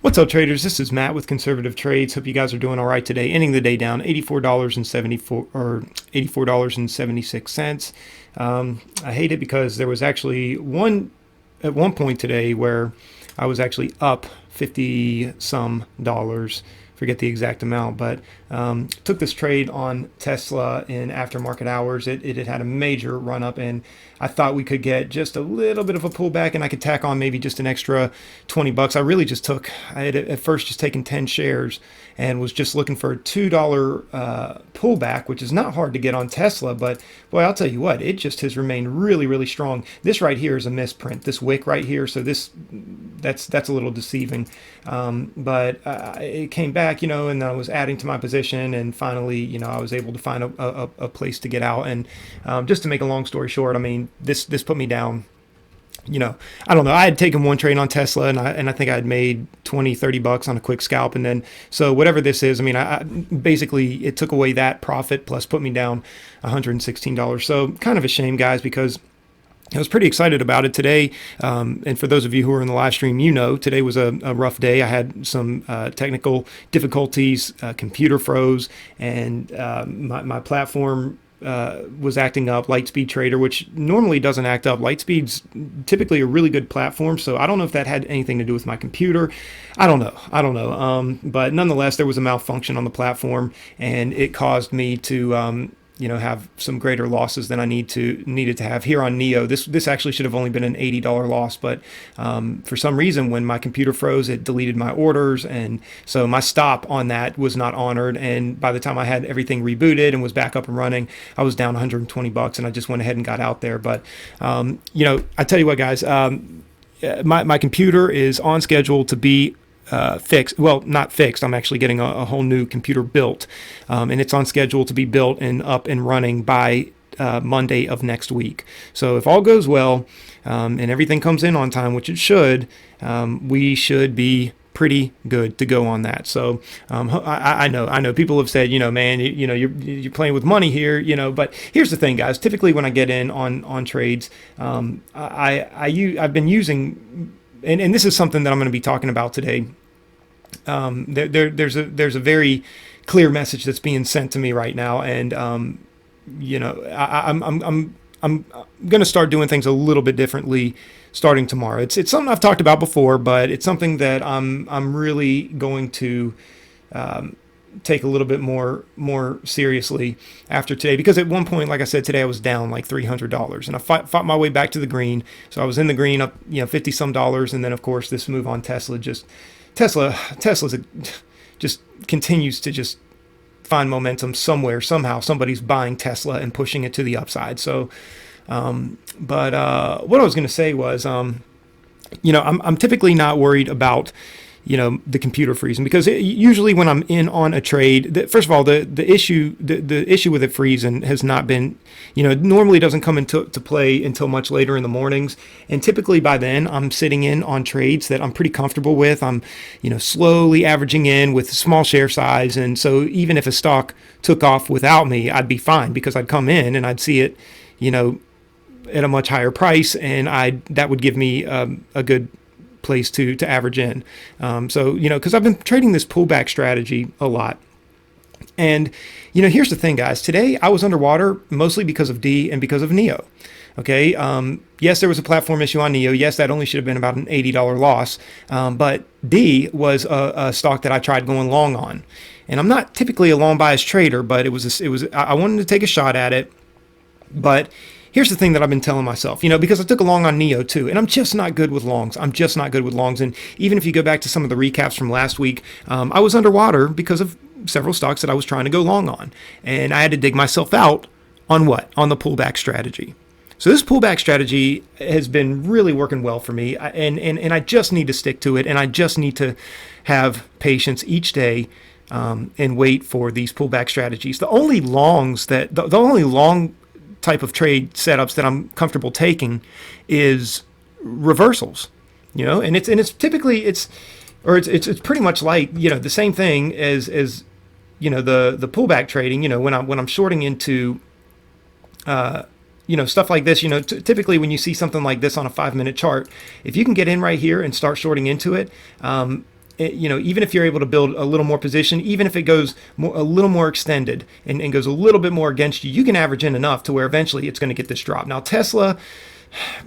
What's up, traders? This is Matt with Conservative Trades. Hope you guys are doing all right today. Ending the day down $84.76. I hate it because there was actually at one point today where I was actually up 50 some dollars. Forget the exact amount, but took this trade on Tesla in aftermarket hours. It had a major run up, and I thought we could get just a little bit of a pullback, and I could tack on maybe just an extra 20 bucks. I really just I had at first just taken 10 shares and was just looking for a $2 pullback, which is not hard to get on Tesla. But boy, I'll tell you what, it just has remained really, really strong. This right here is a misprint, this wick right here. So that's a little deceiving. But it came back, and then I was adding to my position, and finally, I was able to find a place to get out. And just to make a long story short, I mean, this put me down. I don't know. I had taken one trade on Tesla, and I think I had made 20, 30 bucks on a quick scalp. And then, so whatever this is, I mean, I basically, it took away that profit plus put me down $116. So kind of a shame, guys, because I was pretty excited about it today. And for those of you who are in the live stream, today was a rough day. I had some technical difficulties, computer froze, and my platform was acting up. Lightspeed Trader, which normally doesn't act up. Lightspeed's typically a really good platform, so I don't know if that had anything to do with my computer. I don't know. But nonetheless, there was a malfunction on the platform, and it caused me to have some greater losses than I needed to have here on Neo. This actually should have only been an $80 loss, but for some reason, when my computer froze, it deleted my orders, and so my stop on that was not honored. And by the time I had everything rebooted and was back up and running, I was down 120 bucks, and I just went ahead and got out there. But I tell you what, guys, my computer is on schedule to be fixed. Well, not fixed. I'm actually getting a whole new computer built, and it's on schedule to be built and up and running by Monday of next week. So if all goes well and everything comes in on time, which it should, we should be pretty good to go on that. So I know people have said, man, you're playing with money here, but here's the thing, guys. Typically when I get in on trades, I've been using, and this is something that I'm going to be talking about today. There's a very clear message that's being sent to me right now, and I'm going to start doing things a little bit differently starting tomorrow. It's something I've talked about before, but it's something that I'm really going to take a little bit more seriously after today, because at one point, like I said, today I was down like $300, and I fought my way back to the green. So I was in the green up 50 some dollars, and then of course this move on Tesla just continues to just find momentum somewhere. Somehow somebody's buying Tesla and pushing it to the upside. So what I was going to say was I'm typically not worried about the computer freezing, because usually when I'm in on a trade, first of all, the issue with it freezing has not been, it normally doesn't come into play until much later in the mornings. And typically by then I'm sitting in on trades that I'm pretty comfortable with. I'm, slowly averaging in with small share size. And so even if a stock took off without me, I'd be fine, because I'd come in and I'd see it, at a much higher price, and that would give me a good place to average in. Because I've been trading this pullback strategy a lot. And, here's the thing, guys. Today I was underwater mostly because of D and because of Neo. Okay. Yes, there was a platform issue on Neo. Yes, that only should have been about an $80 loss. But D was a stock that I tried going long on. And I'm not typically a long bias trader, but I wanted to take a shot at it. But here's the thing that I've been telling myself, because I took a long on Neo too, and I'm just not good with longs. And even if you go back to some of the recaps from last week, I was underwater because of several stocks that I was trying to go long on. And I had to dig myself out on what? On the pullback strategy. So this pullback strategy has been really working well for me, and I just need to stick to it, and I just need to have patience each day and wait for these pullback strategies. The only long type of trade setups that I'm comfortable taking is reversals, and it's typically it's pretty much like the same thing as the pullback trading. When I'm shorting into stuff like this, typically when you see something like this on a 5-minute chart, if you can get in right here and start shorting into it, even if you're able to build a little more position, even if it goes a little more extended and goes a little bit more against you, you can average in enough to where eventually it's going to get this drop. Now, Tesla,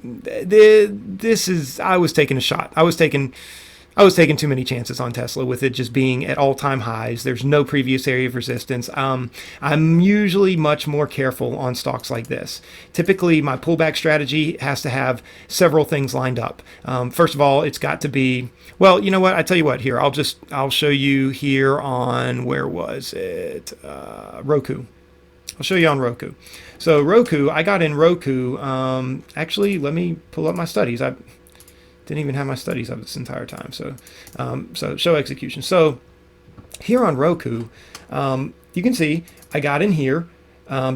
I was taking a shot. I was taking too many chances on Tesla with it just being at all-time highs. There's no previous area of resistance. I'm usually much more careful on stocks like this. Typically, my pullback strategy has to have several things lined up. First of all, it's got to be, well, you know what? I tell you what, here, I'll show you here on, where was it? Roku. I'll show you on Roku. So Roku, I got in Roku. Actually, let me pull up my studies. I didn't even have my studies up this entire time. So show execution. So here on Roku, you can see I got in here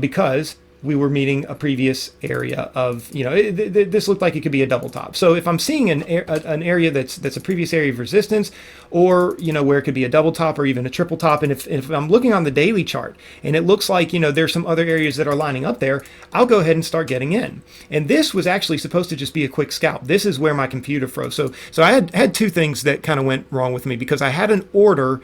because we were meeting a previous area of, this looked like it could be a double top. So if I'm seeing an area that's a previous area of resistance, or, where it could be a double top or even a triple top, and if I'm looking on the daily chart and it looks like, there's some other areas that are lining up there, I'll go ahead and start getting in. And this was actually supposed to just be a quick scalp. This is where my computer froze. So I had two things that kind of went wrong with me, because I had an order,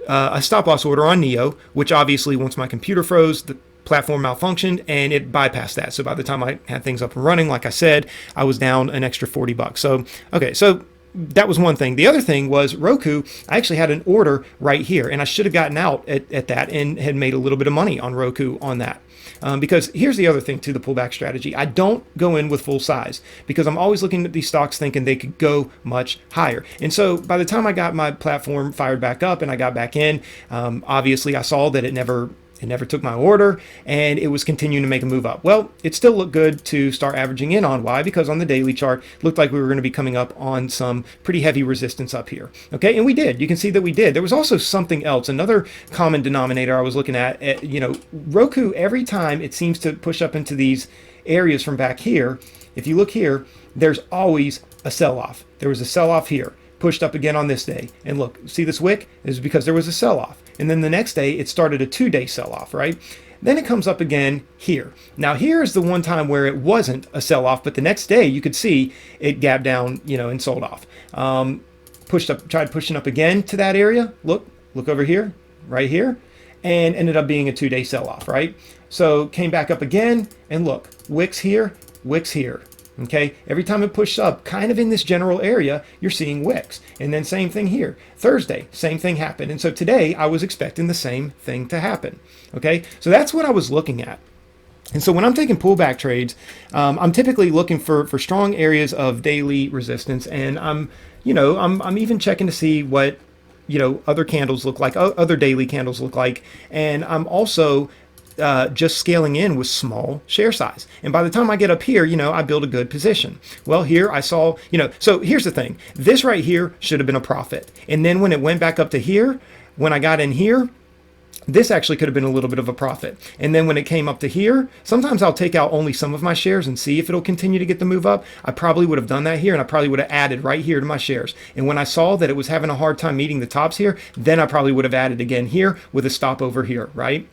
a stop loss order on NEO, which obviously once my computer froze, the platform malfunctioned and it bypassed that. So by the time I had things up and running, like I said, I was down an extra $40. So, okay. So that was one thing. The other thing was Roku. I actually had an order right here, and I should have gotten out at that and had made a little bit of money on Roku on that. Because here's the other thing to the pullback strategy. I don't go in with full size, because I'm always looking at these stocks thinking they could go much higher. And so by the time I got my platform fired back up and I got back in, obviously I saw that it never took my order, and it was continuing to make a move up. Well, it still looked good to start averaging in on. Why? Because on the daily chart, it looked like we were going to be coming up on some pretty heavy resistance up here. Okay, and we did. You can see that we did. There was also something else, another common denominator I was looking at. Roku, every time it seems to push up into these areas from back here, if you look here, there's always a sell-off. There was a sell-off here, pushed up again on this day. And look, see this wick? This is because there was a sell-off. And then the next day, it started a 2-day sell-off, right? Then it comes up again here. Now, here is the one time where it wasn't a sell-off, but the next day, you could see it gapped down, and sold off. Pushed up, tried pushing up again to that area. Look over here, right here, and ended up being a 2-day sell-off, right? So came back up again, and look, wicks here, wicks here. Okay, every time it pushes up kind of in this general area, you're seeing wicks. And then same thing here. Thursday, same thing happened. And so today I was expecting the same thing to happen. Okay, so that's what I was looking at. And so when I'm taking pullback trades, I'm typically looking for strong areas of daily resistance. And I'm even checking to see what, other candles look like, other daily candles look like. And I'm also just scaling in with small share size. And by the time I get up here, I build a good position. Well, here I saw, so here's the thing. This right here should have been a profit. And then when it went back up to here, when I got in here, this actually could have been a little bit of a profit. And then when it came up to here, sometimes I'll take out only some of my shares and see if it'll continue to get the move up. I probably would have done that here, and I probably would have added right here to my shares. And when I saw that it was having a hard time meeting the tops here, then I probably would have added again here with a stop over here, right?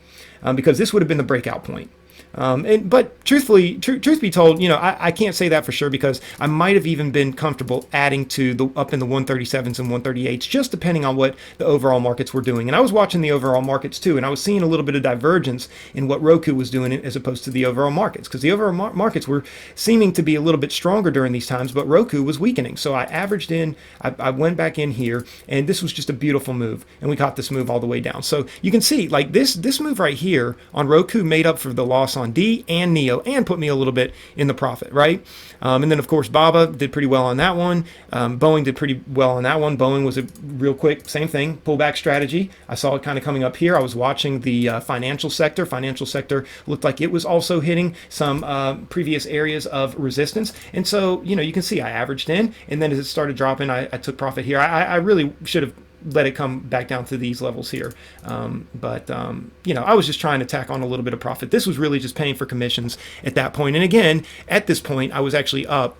Because this would have been the breakout point. But truth be told, I can't say that for sure, because I might have even been comfortable adding to up in the 137s and 138s, just depending on what the overall markets were doing. And I was watching the overall markets too, and I was seeing a little bit of divergence in what Roku was doing as opposed to the overall markets, because the overall markets were seeming to be a little bit stronger during these times, but Roku was weakening. So I averaged in, I went back in here, and this was just a beautiful move, and we caught this move all the way down. So you can see, like this move right here on Roku made up for the loss on D and NEO, and put me a little bit in the profit, right? And then of course Baba did pretty well on that one. Boeing did pretty well on that one. Boeing was a real quick, same thing, pullback strategy. I saw it kind of coming up here. I was watching the financial sector. Financial sector looked like it was also hitting some previous areas of resistance. And so, you can see I averaged in, and then as it started dropping, I took profit here. I really should have let it come back down to these levels here. But I was just trying to tack on a little bit of profit. This was really just paying for commissions at that point. And again, at this point, I was actually up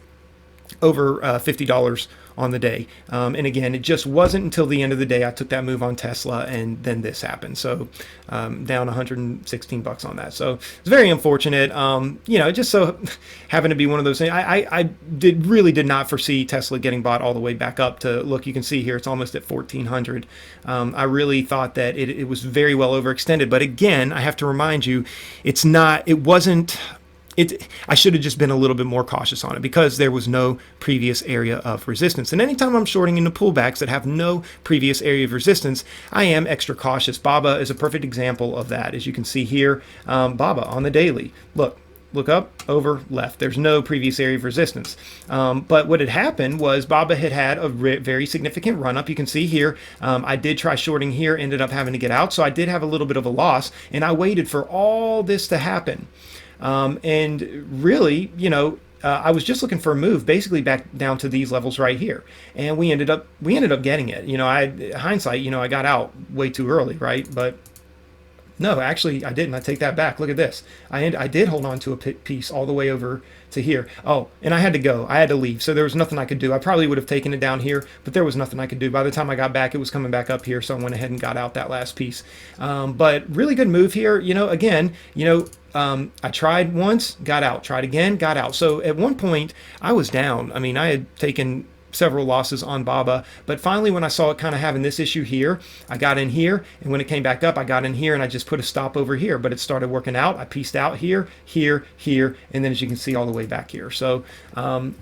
over $50 on the day. And again, it just wasn't until the end of the day I took that move on Tesla, and then this happened. So down 116 bucks on that. So it's very unfortunate. It just so happened to be one of those things. I really did not foresee Tesla getting bought all the way back up to, look, you can see here, it's almost at 1400. I really thought that it was very well overextended. But again, I have to remind you, I should have just been a little bit more cautious on it because there was no previous area of resistance. And anytime I'm shorting into pullbacks that have no previous area of resistance, I am extra cautious. BABA is a perfect example of that. As you can see here, BABA on the daily. Look up, over, left. There's no previous area of resistance. But what had happened was BABA had a very significant run up. You can see here, I did try shorting here, ended up having to get out. So I did have a little bit of a loss, and I waited for all this to happen. And really, I was just looking for a move, basically back down to these levels right here, and we ended up getting it. Hindsight, I got out way too early, right? But no, actually, I didn't. I take that back. Look at this. I did hold on to a piece all the way over to here. Oh, and I had to go. I had to leave. So there was nothing I could do. I probably would have taken it down here, but there was nothing I could do. By the time I got back, it was coming back up here. So I went ahead and got out that last piece. But really good move here. I tried once, got out. Tried again, got out. So at one point, I was down. I mean, I had taken several losses on BABA, but finally when I saw it kind of having this issue here, I got in here, and when it came back up, I got in here and I just put a stop over here, but it started working out. I pieced out here, here, here, and then as you can see all the way back here. So, there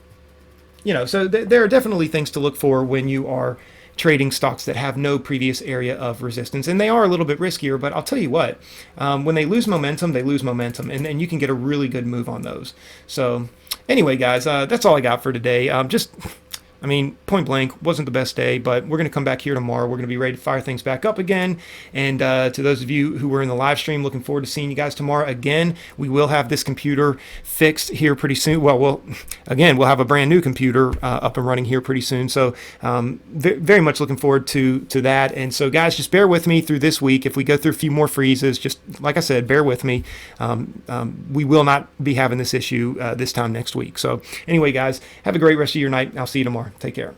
are definitely things to look for when you are trading stocks that have no previous area of resistance, and they are a little bit riskier, but I'll tell you what, when they lose momentum, and you can get a really good move on those. So anyway, guys, that's all I got for today. Point blank, wasn't the best day, but we're going to come back here tomorrow. We're going to be ready to fire things back up again. And to those of you who were in the live stream, looking forward to seeing you guys tomorrow. Again, we will have this computer fixed here pretty soon. Well, we'll have a brand new computer up and running here pretty soon. So very much looking forward to that. And so, guys, just bear with me through this week. If we go through a few more freezes, just like I said, bear with me. We will not be having this issue this time next week. So anyway, guys, have a great rest of your night. I'll see you tomorrow. Take care.